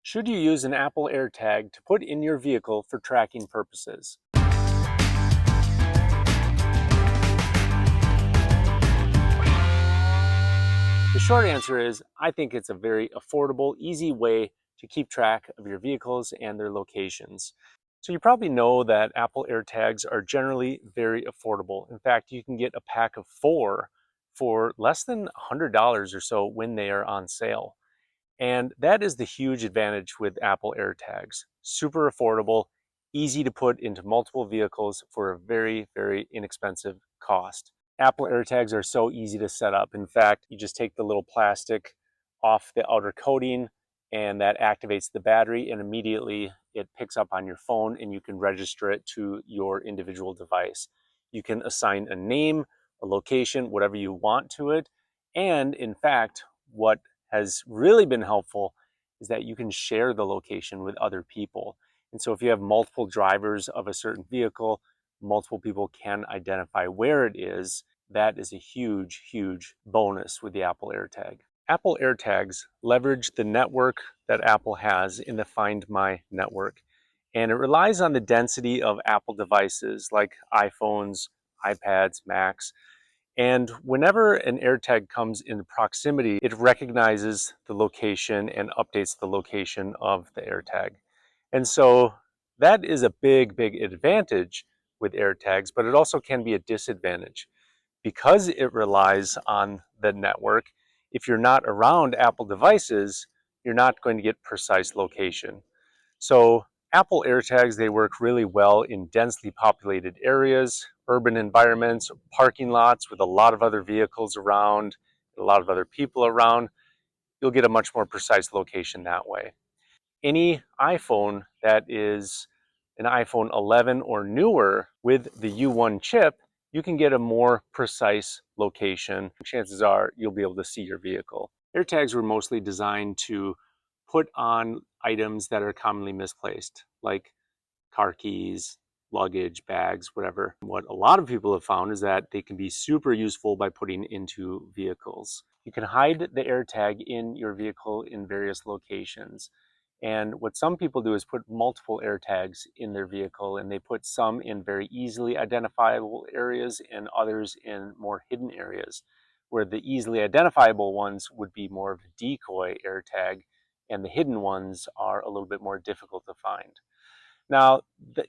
Should you use an Apple AirTag to put in your vehicle for tracking purposes? The short answer is I think it's a very affordable, easy way to keep track of your vehicles and their locations. So you probably know that Apple AirTags are generally very affordable. In fact, you can get a pack of 4 for less than $100 or so when they are on sale. And that is the huge advantage with Apple AirTags. Super affordable, easy to put into multiple vehicles for a very, very inexpensive cost. Apple AirTags are so easy to set up. In fact, you just take the little plastic off the outer coating and that activates the battery, and immediately it picks up on your phone and you can register it to your individual device. You can assign a name, a location, whatever you want to it. And in fact, what has really been helpful is that you can share the location with other people. And so if you have multiple drivers of a certain vehicle, multiple people can identify where it is. That is a huge, huge bonus with the Apple AirTag. Apple AirTags leverage the network that Apple has in the Find My network. And it relies on the density of Apple devices like iPhones, iPads, Macs. And whenever an AirTag comes in proximity, it recognizes the location and updates the location of the AirTag. And so that is a big, big advantage with AirTags, but it also can be a disadvantage. Because it relies on the network, if you're not around Apple devices, you're not going to get precise location. So Apple AirTags, they work really well in densely populated areas, urban environments, parking lots with a lot of other vehicles around, a lot of other people around. You'll get a much more precise location that way. Any iPhone that is an iPhone 11 or newer with the U1 chip, you can get a more precise location. Chances are you'll be able to see your vehicle. AirTags were mostly designed to put on items that are commonly misplaced, like car keys, luggage, bags, whatever. What a lot of people have found is that they can be super useful by putting into vehicles. You can hide the AirTag in your vehicle in various locations. And what some people do is put multiple AirTags in their vehicle, and they put some in very easily identifiable areas and others in more hidden areas, where the easily identifiable ones would be more of a decoy AirTag, and the hidden ones are a little bit more difficult to find. Now,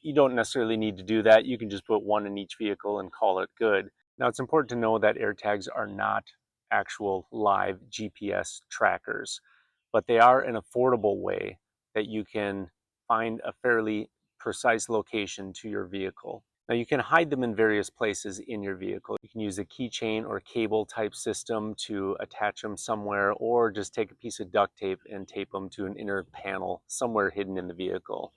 you don't necessarily need to do that. You can just put one in each vehicle and call it good. Now, it's important to know that AirTags are not actual live GPS trackers, but they are an affordable way that you can find a fairly precise location to your vehicle. Now, you can hide them in various places in your vehicle. You can use a keychain or cable type system to attach them somewhere, or just take a piece of duct tape and tape them to an inner panel somewhere hidden in the vehicle.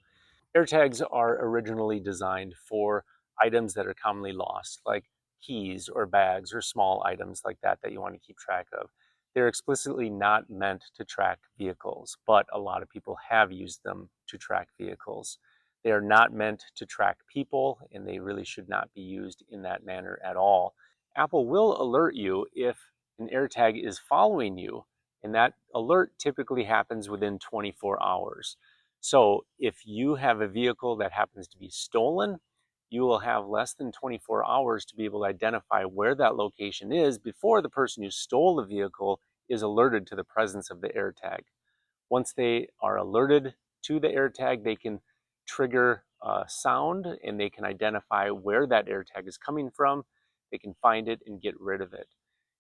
AirTags are originally designed for items that are commonly lost, like keys or bags or small items like that that you want to keep track of. They're explicitly not meant to track vehicles, but a lot of people have used them to track vehicles. They are not meant to track people, and they really should not be used in that manner at all. Apple will alert you if an AirTag is following you, and that alert typically happens within 24 hours. So if you have a vehicle that happens to be stolen, you will have less than 24 hours to be able to identify where that location is before the person who stole the vehicle is alerted to the presence of the AirTag. Once they are alerted to the AirTag, they can trigger a sound and they can identify where that AirTag is coming from. They can find it and get rid of it.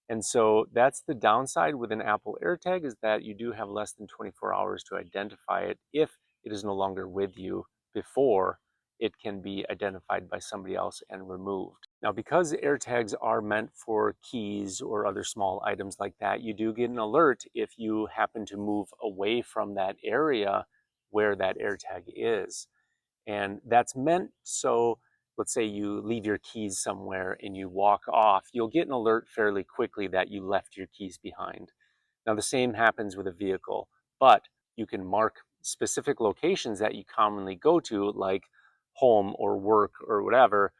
And so that's the downside with an Apple AirTag, is that you do have less than 24 hours to identify it if it is no longer with you before it can be identified by somebody else and removed. Now, because AirTags are meant for keys or other small items like that, you do get an alert if you happen to move away from that area where that AirTag is. And that's meant so, let's say you leave your keys somewhere and you walk off, you'll get an alert fairly quickly that you left your keys behind. Now, the same happens with a vehicle, but you can mark specific locations that you commonly go to, like home or work or whatever,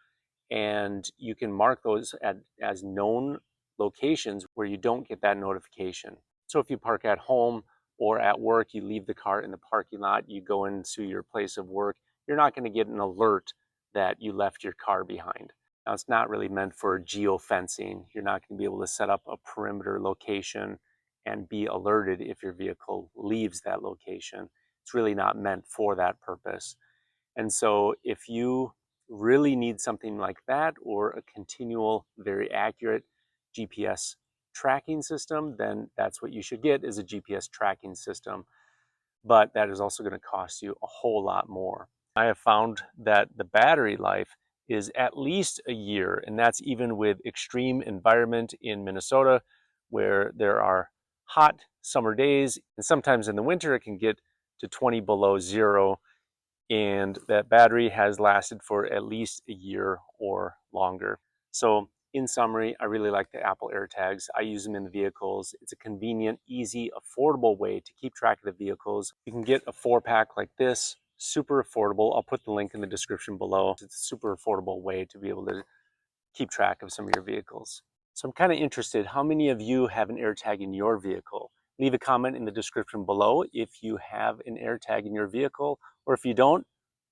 and you can mark those as known locations where you don't get that notification. So if you park at home, or at work, you leave the car in the parking lot, you go into your place of work, you're not going to get an alert that you left your car behind. Now, it's not really meant for geofencing. You're not going to be able to set up a perimeter location and be alerted if your vehicle leaves that location. It's really not meant for that purpose. And so if you really need something like that, or a continual, very accurate GPS tracking system, then that's what you should get, is a GPS tracking system. But that is also going to cost you a whole lot more. I have found that the battery life is at least a year, and that's even with extreme environment in Minnesota, where there are hot summer days, and sometimes in the winter it can get to 20 below zero, and that battery has lasted for at least a year or longer. So in summary, I really like the Apple AirTags. I use them in the vehicles. It's a convenient, easy, affordable way to keep track of the vehicles. You can get a 4-pack like this, super affordable. I'll put the link in the description below. It's a super affordable way to be able to keep track of some of your vehicles. So I'm kind of interested, how many of you have an AirTag in your vehicle? Leave a comment in the description below if you have an AirTag in your vehicle, or if you don't,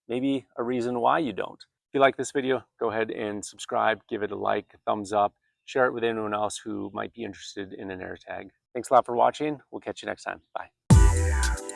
maybe a reason why you don't. If you like this video, go ahead and subscribe, give it a like, a thumbs up, share it with anyone else who might be interested in an AirTag. Thanks a lot for watching. We'll catch you next time. Bye.